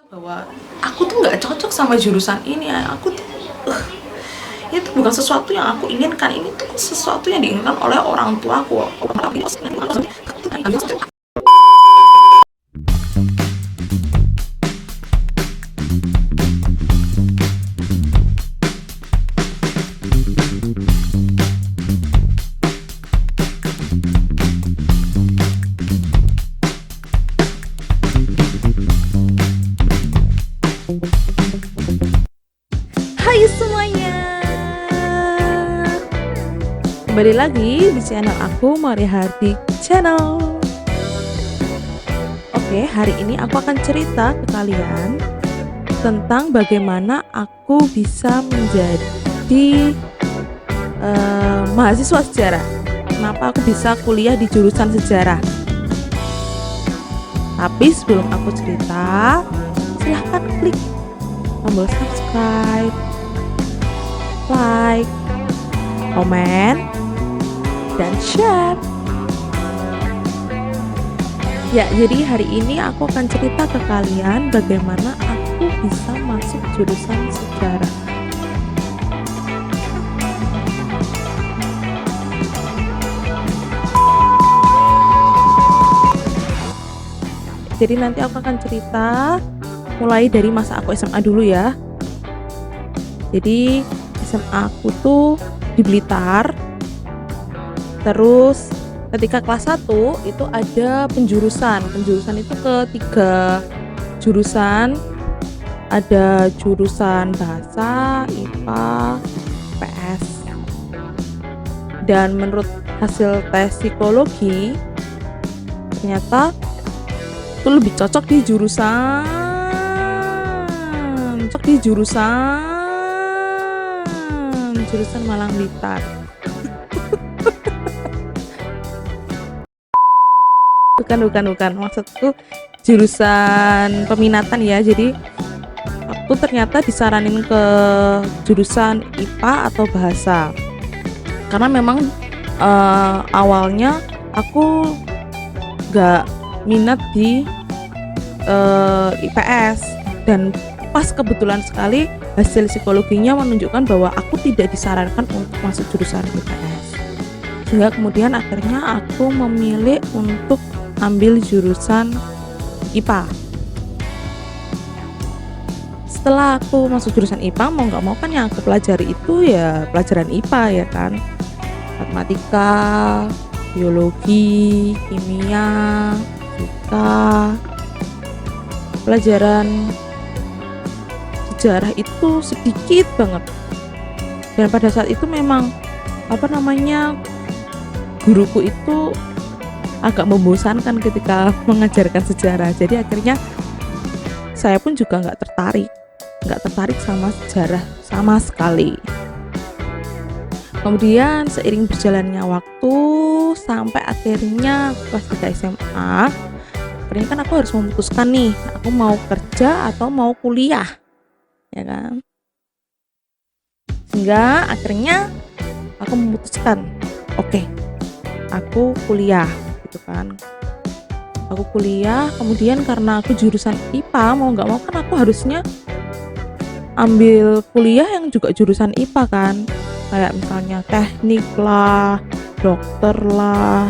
bahwa aku tuh nggak cocok sama jurusan ini ya. Aku tuh itu bukan sesuatu yang aku inginkan, ini tuh sesuatu yang diinginkan oleh orang tuaku. Hai semuanya, kembali lagi di channel aku, Maria Hardik Channel. Oke, hari ini aku akan cerita ke kalian tentang bagaimana aku bisa menjadi mahasiswa sejarah. Kenapa aku bisa kuliah di jurusan sejarah. Tapi sebelum aku cerita, silahkan klik tombol subscribe, like, komen, dan share. Ya, jadi hari ini aku akan cerita ke kalian bagaimana aku bisa masuk jurusan sejarah. Jadi nanti aku akan cerita mulai dari masa aku SMA dulu ya. Jadi SMA aku tuh di Blitar. Terus ketika kelas 1 itu ada penjurusan. Penjurusan itu ke 3 jurusan. Ada jurusan bahasa, IPA, PS. Dan menurut hasil tes psikologi ternyata itu lebih cocok di jurusan Malang Blitar. bukan maksudku jurusan peminatan ya. Jadi aku ternyata disaranin ke jurusan IPA atau bahasa karena memang awalnya aku gak minat di IPS, dan pas kebetulan sekali hasil psikologinya menunjukkan bahwa aku tidak disarankan untuk masuk jurusan IPS, sehingga kemudian akhirnya aku memilih untuk ambil jurusan IPA. Setelah aku masuk jurusan IPA, mau nggak mau kan yang aku pelajari itu ya pelajaran IPA ya kan, matematika, biologi, kimia, fisika. Pelajaran sejarah itu sedikit banget, dan pada saat itu memang guruku itu agak membosankan ketika mengajarkan sejarah. Jadi akhirnya saya pun juga nggak tertarik sama sejarah sama sekali. Kemudian seiring berjalannya waktu sampai akhirnya kelas 3 SMA, akhirnya kan aku harus memutuskan nih, aku mau kerja atau mau kuliah, ya kan? Sehingga akhirnya aku memutuskan, oke, aku kuliah, gitu kan. Aku kuliah, kemudian karena aku jurusan IPA, mau nggak mau kan aku harusnya ambil kuliah yang juga jurusan IPA kan, kayak misalnya teknik lah, dokter lah,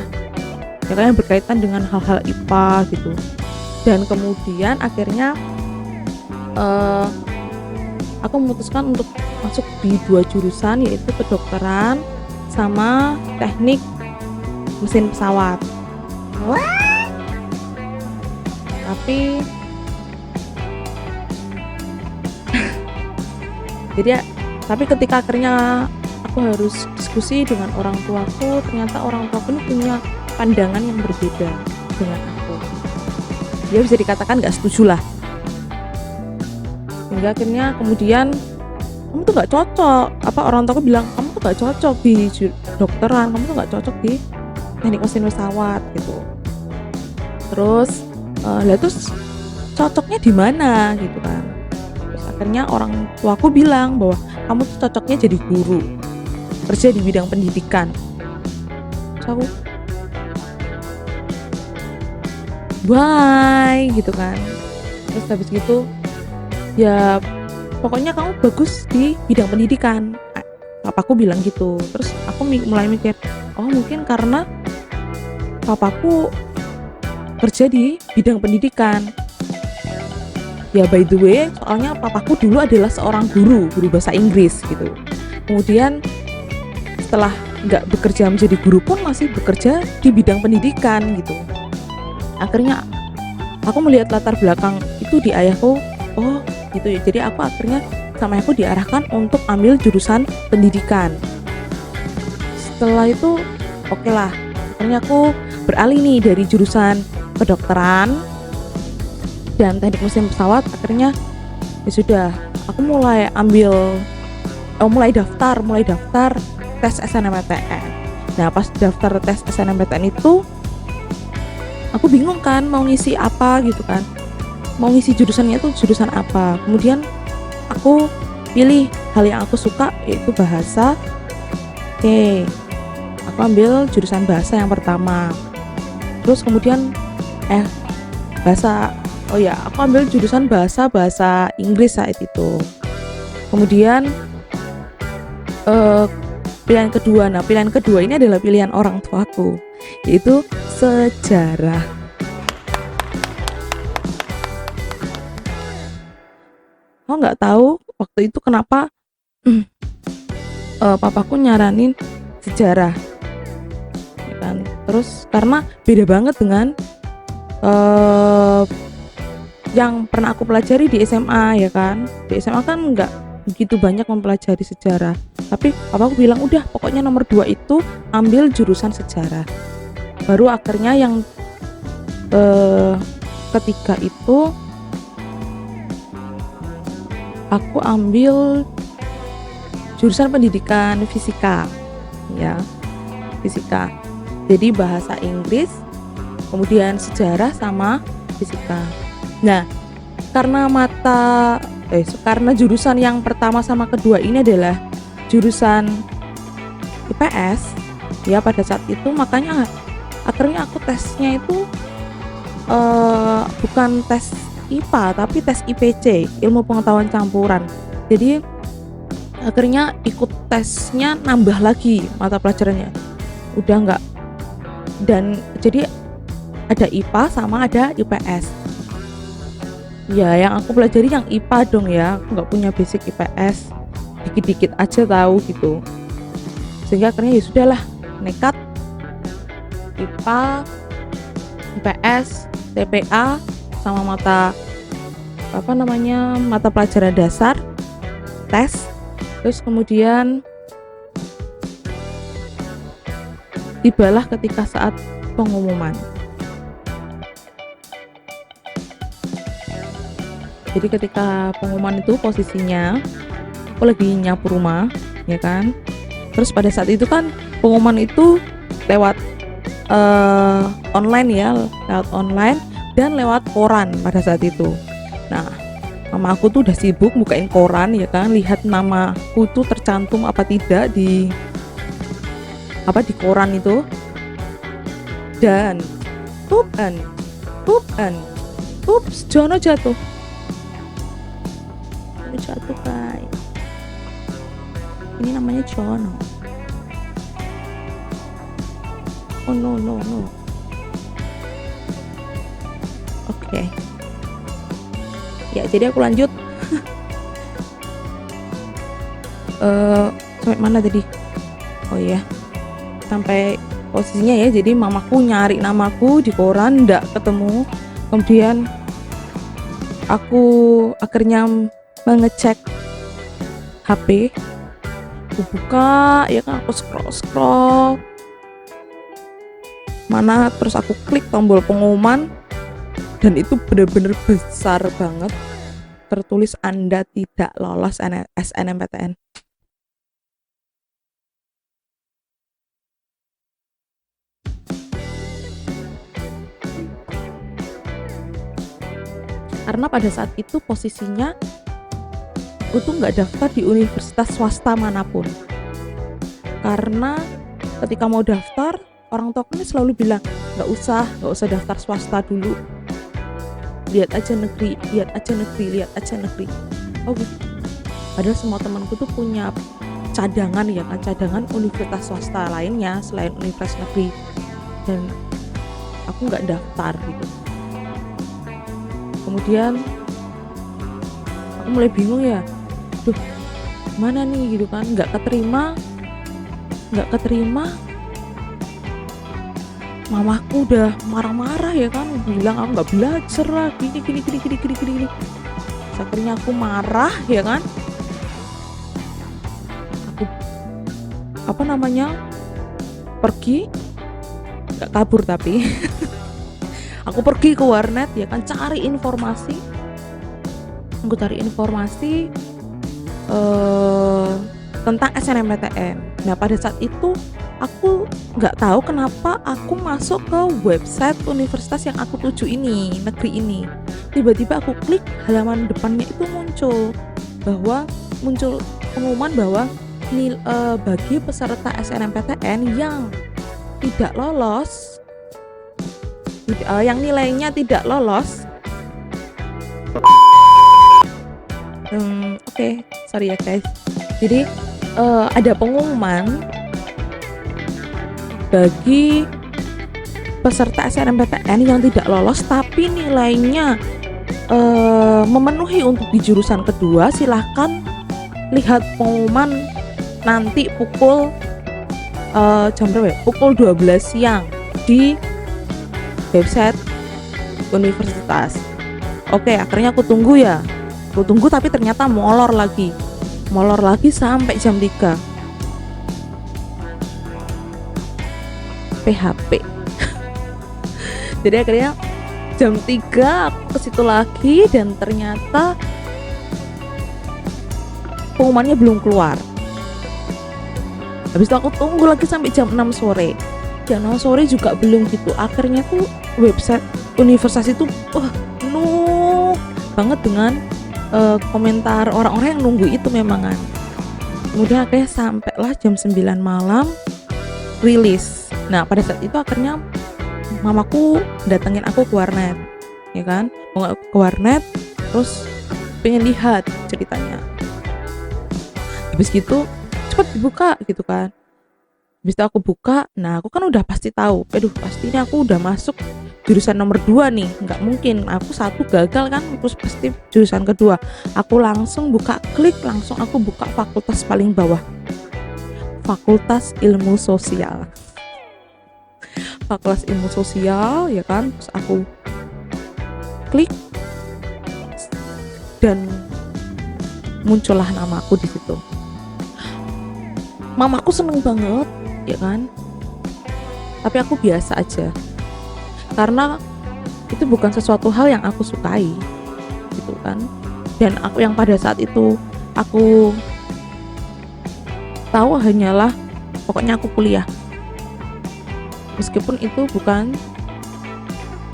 ya kan, yang berkaitan dengan hal-hal IPA gitu. Dan kemudian akhirnya aku memutuskan untuk masuk di 2 jurusan, yaitu kedokteran sama teknik mesin pesawat. Tapi tapi ketika akhirnya aku harus diskusi dengan orang tuaku, ternyata orang tuaku ini punya pandangan yang berbeda dengan aku. Dia bisa dikatakan gak setuju lah. Hingga akhirnya kemudian, kamu tuh gak cocok, orang tuaku bilang, kamu tuh gak cocok di dokteran, kamu tuh gak cocok di teknik mesin pesawat gitu. Terus terus cocoknya di mana gitu kan. Terus akhirnya orang tuaku bilang bahwa kamu tuh cocoknya jadi guru, kerja di bidang pendidikan. Terus aku, why gitu kan. Terus habis gitu ya pokoknya kamu bagus di bidang pendidikan. Papaku bilang gitu. Terus aku mulai mikir, oh mungkin karena papaku kerja di bidang pendidikan. Ya by the way, soalnya papaku dulu adalah seorang guru bahasa Inggris gitu. Kemudian setelah nggak bekerja menjadi guru pun masih bekerja di bidang pendidikan gitu. Akhirnya aku melihat latar belakang itu di ayahku, oh gitu ya. Jadi aku akhirnya sama ayahku diarahkan untuk ambil jurusan pendidikan. Setelah itu oke lah, akhirnya aku beralih nih dari jurusan kedokteran dan teknik mesin pesawat. Akhirnya ya sudah, aku mulai daftar tes SNMPTN. Nah pas daftar tes SNMPTN itu aku bingung kan mau ngisi apa gitu kan, mau ngisi jurusannya itu jurusan apa. Kemudian aku pilih hal yang aku suka, yaitu bahasa. Oke, aku ambil jurusan bahasa yang pertama. Terus kemudian aku ambil jurusan bahasa Inggris saat itu. Kemudian pilihan kedua ini adalah pilihan orang tuaku, yaitu sejarah. Aku nggak tahu waktu itu kenapa papaku nyaranin sejarah ya kan. Terus karena beda banget dengan yang pernah aku pelajari di SMA ya kan. Di SMA kan nggak begitu banyak mempelajari sejarah, tapi papaku bilang udah pokoknya nomor 2 itu ambil jurusan sejarah. Baru akhirnya yang ketiga itu aku ambil jurusan pendidikan fisika ya, fisika. Jadi bahasa Inggris, kemudian sejarah sama fisika. Nah, karena jurusan yang pertama sama kedua ini adalah jurusan IPS ya pada saat itu, makanya akhirnya aku tesnya itu bukan tes IPA tapi tes IPC, ilmu pengetahuan campuran. Jadi akhirnya ikut tesnya nambah lagi mata pelajarannya, udah enggak, dan jadi ada IPA sama ada IPS. Ya yang aku pelajari yang IPA dong ya, aku nggak punya basic IPS, dikit-dikit aja tahu gitu. Sehingga akhirnya ya sudahlah, nekat IPA, IPS, TPA sama mata pelajaran dasar, tes. Terus kemudian tibalah ketika saat pengumuman. Jadi ketika pengumuman itu posisinya aku lagi nyapu rumah ya kan. Terus pada saat itu kan pengumuman itu lewat online ya, lewat online dan lewat koran pada saat itu. Nah, mama aku tuh udah sibuk bukain koran ya kan, lihat namaku tuh tercantum apa tidak di koran itu. Dan Jono jatuh guys. Ini namanya Jono. Oh no. Oke. Ya jadi aku lanjut. Sampai mana tadi? Oh iya, sampai posisinya ya. Jadi mamaku nyari namaku di koran, nggak ketemu. Kemudian aku akhirnya mengecek HP, aku buka ya kan, aku scroll mana, terus aku klik tombol pengumuman dan itu benar-benar besar banget, tertulis Anda tidak lolos SNMPTN. Karena pada saat itu posisinya aku tuh nggak daftar di universitas swasta manapun, karena ketika mau daftar orang tua ini selalu bilang nggak usah daftar swasta dulu, lihat aja negeri, lihat aja negeri, lihat aja negeri. Oh gitu. Padahal semua temanku tuh punya cadangan ya kan, cadangan universitas swasta lainnya selain universitas negeri, dan aku nggak daftar gitu. Kemudian aku mulai bingung ya, duh mana nih gitu kan, nggak keterima. Mamaku udah marah-marah ya kan, bilang aku nggak belajar lah, gini. Terus akhirnya aku marah ya kan, aku pergi, nggak kabur tapi aku pergi ke warnet ya kan, cari informasi. Aku cari informasi tentang SNMPTN. Nah pada saat itu aku nggak tahu kenapa aku masuk ke website universitas yang aku tuju ini, negeri ini. Tiba-tiba aku klik, halaman depannya itu muncul pengumuman bahwa bagi peserta SNMPTN yang tidak lolos, yang nilainya tidak lolos, oke, sorry ya guys. Jadi ada pengumuman bagi peserta SNMPTN yang tidak lolos tapi nilainya memenuhi untuk di jurusan kedua, silahkan lihat pengumuman nanti pukul jam berapa ya? Pukul 12 siang di website universitas. Oke, akhirnya aku tunggu tapi ternyata molor lagi sampai jam 3 PHP. Jadi akhirnya jam 3 aku ke situ lagi dan ternyata pengumumannya belum keluar. Habis itu aku tunggu lagi sampai jam 6 sore. Jam 6 sore juga belum gitu. Akhirnya tuh website universitas itu penuh banget dengan komentar orang-orang yang nunggu itu memang kan. Kemudian akhirnya sampailah jam 9 malam rilis. Nah pada saat itu akhirnya mamaku datengin aku ke warnet ya kan, mau ke warnet terus pengen lihat ceritanya. Habis gitu cepet dibuka gitu kan. Habis itu aku buka, nah aku kan udah pasti tahu, pastinya aku udah masuk jurusan nomor 2 nih, nggak mungkin aku satu gagal kan, terus pasti jurusan kedua. Aku langsung klik aku buka fakultas paling bawah, Fakultas Ilmu Sosial. Fakultas Ilmu Sosial ya kan, terus aku klik dan muncullah namaku di situ. Mamaku seneng banget ya kan, tapi aku biasa aja karena itu bukan sesuatu hal yang aku sukai gitu kan. Dan aku yang pada saat itu aku tahu hanyalah pokoknya aku kuliah, meskipun itu bukan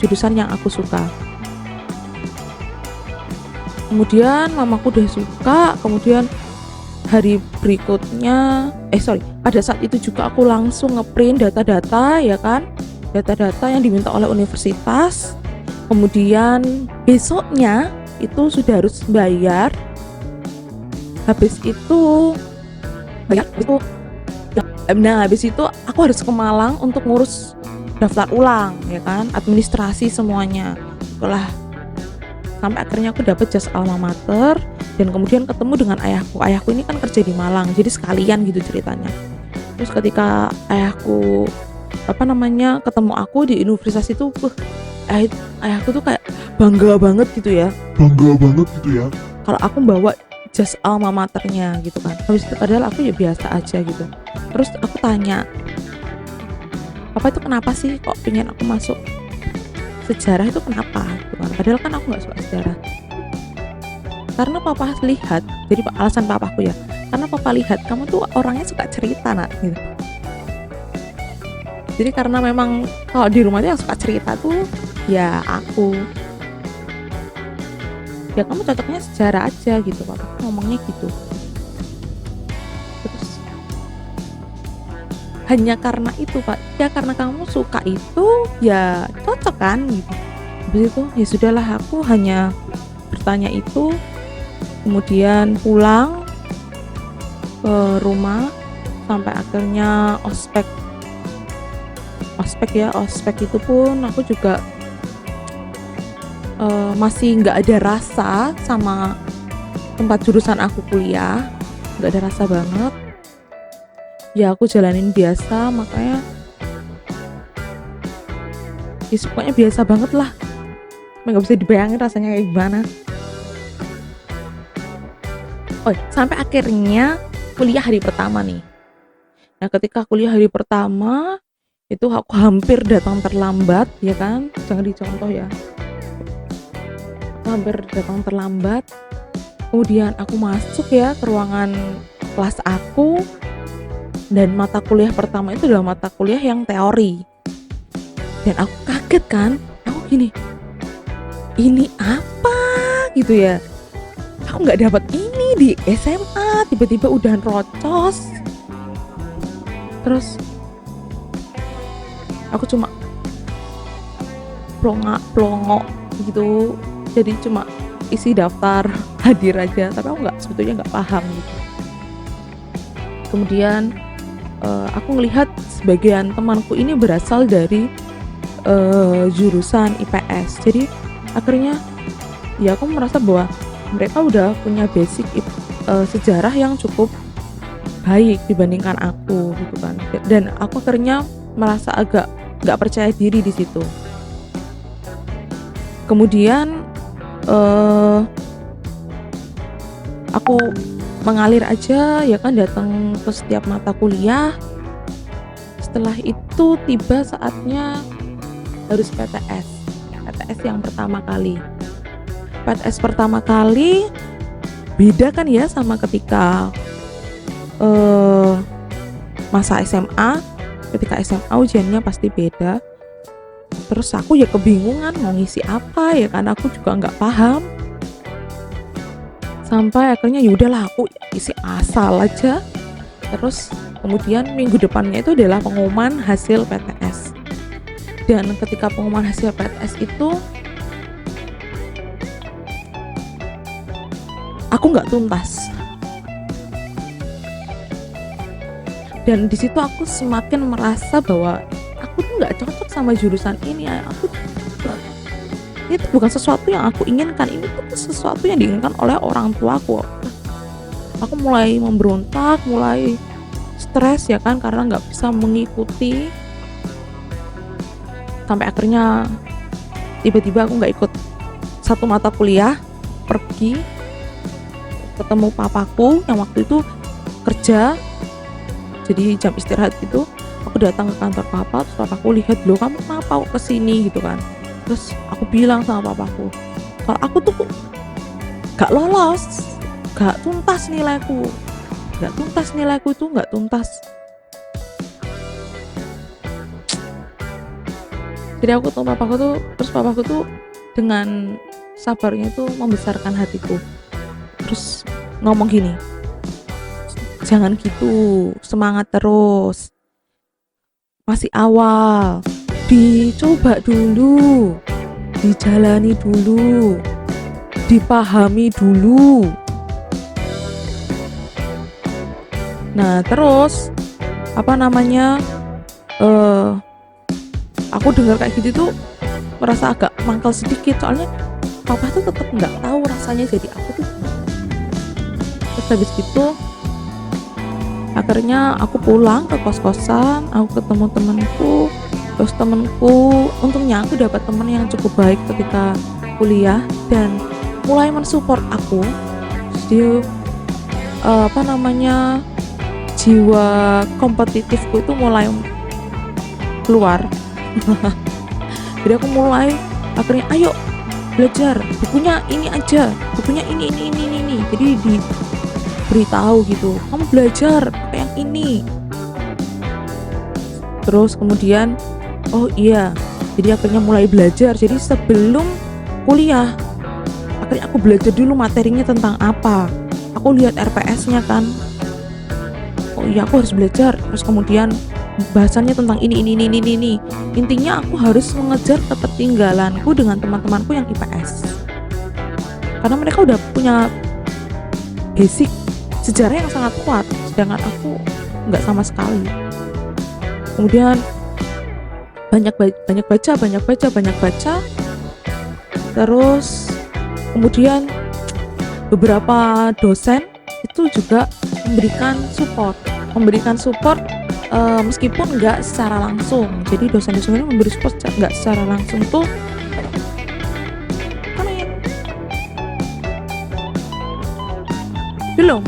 jurusan yang aku suka. Kemudian mamaku udah suka, kemudian hari berikutnya pada saat itu juga aku langsung ngeprint data-data ya kan, data-data yang diminta oleh universitas. Kemudian besoknya itu sudah harus bayar. Habis itu aku harus ke Malang untuk ngurus daftar ulang ya kan, administrasi semuanya. Setelah sampai akhirnya aku dapat jas alma mater dan kemudian ketemu dengan ayahku ini kan kerja di Malang, jadi sekalian gitu ceritanya. Terus ketika ayahku ketemu aku di universitas itu, ayahku tuh kayak bangga banget gitu ya kalau aku bawa jas alma maternya gitu kan. Habis itu padahal aku ya biasa aja gitu. Terus aku tanya, apa itu kenapa sih kok pengen aku masuk sejarah, itu kenapa gitu kan? Padahal kan aku nggak suka sejarah. Karena papa lihat, jadi alasan papaku ya, karena papa lihat kamu tuh orangnya suka cerita nak gitu. Jadi karena memang kalau di rumah tuh yang suka cerita tuh ya aku. Ya kamu cocoknya sejarah aja gitu, papa ngomongnya gitu. Terus hanya karena itu pak, ya karena kamu suka itu ya cocok kan gitu. Habis itu ya sudahlah, aku hanya bertanya itu, kemudian pulang ke rumah sampai akhirnya ospek itu pun aku juga masih nggak ada rasa sama tempat jurusan aku kuliah, nggak ada rasa banget. Ya aku jalanin biasa, makanya ya pokoknya biasa banget lah, nggak bisa dibayangin rasanya kayak gimana. Oh, sampai akhirnya kuliah hari pertama nih. Nah, ketika kuliah hari pertama itu aku hampir datang terlambat, ya kan? Jangan dicontoh ya. Aku hampir datang terlambat. Kemudian aku masuk ya ke ruangan kelas aku, dan mata kuliah pertama itu adalah mata kuliah yang teori. Dan aku kaget kan, aku gini, ini apa gitu ya? Aku nggak dapat ini di SMA, tiba-tiba udah rocos. Terus aku cuma plongok gitu, jadi cuma isi daftar hadir aja, tapi aku sebetulnya nggak paham gitu. Kemudian aku ngelihat sebagian temanku ini berasal dari jurusan IPS, jadi akhirnya ya aku merasa bahwa mereka udah punya basic sejarah yang cukup baik dibandingkan aku gitu kan, dan aku akhirnya merasa agak nggak percaya diri di situ. Kemudian aku mengalir aja ya kan, datang ke setiap mata kuliah. Setelah itu tiba saatnya harus PTS yang pertama kali. PTS pertama kali beda kan ya sama ketika masa SMA. Ketika SMA ujiannya pasti beda. Terus aku ya kebingungan mau ngisi apa ya kan, aku juga nggak paham. Sampai akhirnya yaudahlah aku isi asal aja. Terus kemudian minggu depannya itu adalah pengumuman hasil PTS. Dan ketika pengumuman hasil PTS itu aku nggak tuntas. Dan di situ aku semakin merasa bahwa aku tuh nggak cocok sama jurusan ini. Itu bukan sesuatu yang aku inginkan, ini tuh sesuatu yang diinginkan oleh orang tuaku. Aku mulai memberontak, mulai stres ya kan, karena nggak bisa mengikuti. Sampai akhirnya tiba-tiba aku nggak ikut satu mata kuliah, pergi ketemu papaku yang waktu itu kerja, jadi jam istirahat itu aku datang ke kantor papa. Terus papaku lihat, loh kamu kenapa kok kesini gitu kan. Terus aku bilang sama papaku, kalau aku tuh gak lolos, gak tuntas nilaiku itu gak tuntas. Jadi aku ketemu papaku tuh, terus papaku tuh dengan sabarnya itu membesarkan hatiku. Terus ngomong gini, jangan gitu, semangat terus, masih awal, dicoba dulu, dijalani dulu, dipahami dulu. Nah terus aku dengar kayak gitu tuh merasa agak mangkal sedikit, soalnya papa tuh tetap nggak tahu rasanya jadi aku tuh. Terus habis gitu akhirnya aku pulang ke kos-kosan, aku ketemu temanku. Terus temanku, untungnya aku dapat teman yang cukup baik ketika kuliah dan mulai mensupport aku. Jadi jiwa kompetitifku itu mulai keluar. Jadi aku mulai akhirnya ayo belajar, bukunya ini aja, bukunya ini. Jadi diberitahu gitu, kamu belajar pakai yang ini. Terus kemudian oh iya, jadi akhirnya mulai belajar. Jadi sebelum kuliah akhirnya aku belajar dulu materinya tentang apa. Aku lihat RPS-nya kan, oh iya aku harus belajar. Terus kemudian bahasannya tentang ini. Intinya aku harus mengejar ketertinggalanku dengan teman-temanku yang IPS. Karena mereka udah punya basic sejarah yang sangat kuat, sedangkan aku nggak sama sekali. Kemudian banyak baca, terus kemudian beberapa dosen itu juga memberikan support meskipun nggak secara langsung. Jadi dosen-dosen ini memberi support nggak secara langsung tuh belum.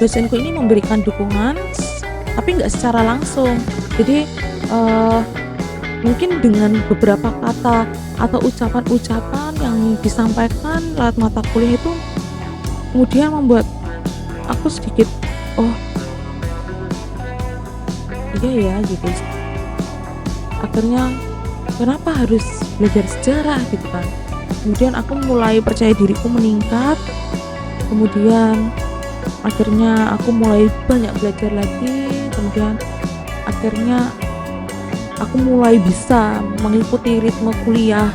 Dosenku ini memberikan dukungan tapi nggak secara langsung. Jadi mungkin dengan beberapa kata atau ucapan-ucapan yang disampaikan lewat mata kuliah itu kemudian membuat aku sedikit iya ya gitu. Akhirnya kenapa harus belajar sejarah gitu kan. Kemudian aku mulai percaya diriku meningkat. Kemudian akhirnya aku mulai banyak belajar lagi. Kemudian akhirnya aku mulai bisa mengikuti ritme kuliah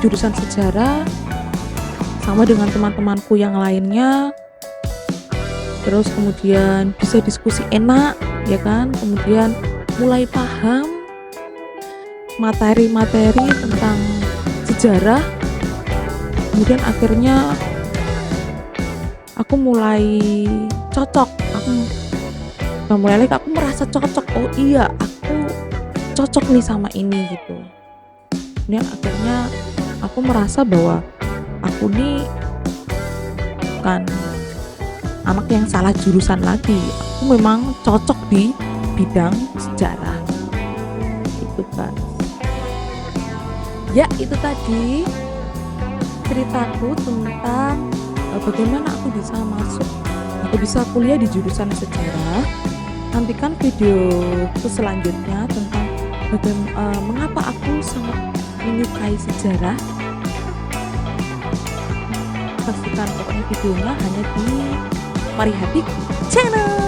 jurusan sejarah sama dengan teman-temanku yang lainnya. Terus kemudian bisa diskusi enak ya kan. Kemudian mulai paham materi-materi tentang sejarah. Kemudian akhirnya aku mulai cocok. Aku merasa cocok. Oh iya, aku cocok nih sama ini gitu. Kemudian akhirnya aku merasa bahwa aku nih bukan anak yang salah jurusan lagi. Aku memang cocok di bidang sejarah. Itu kan. Ya, itu tadi ceritaku tentang bagaimana aku bisa kuliah di jurusan sejarah. Nantikan videoku selanjutnya tentang mengapa aku sangat menyukai sejarah. Saksikan pokoknya videonya hanya di Marihati Channel.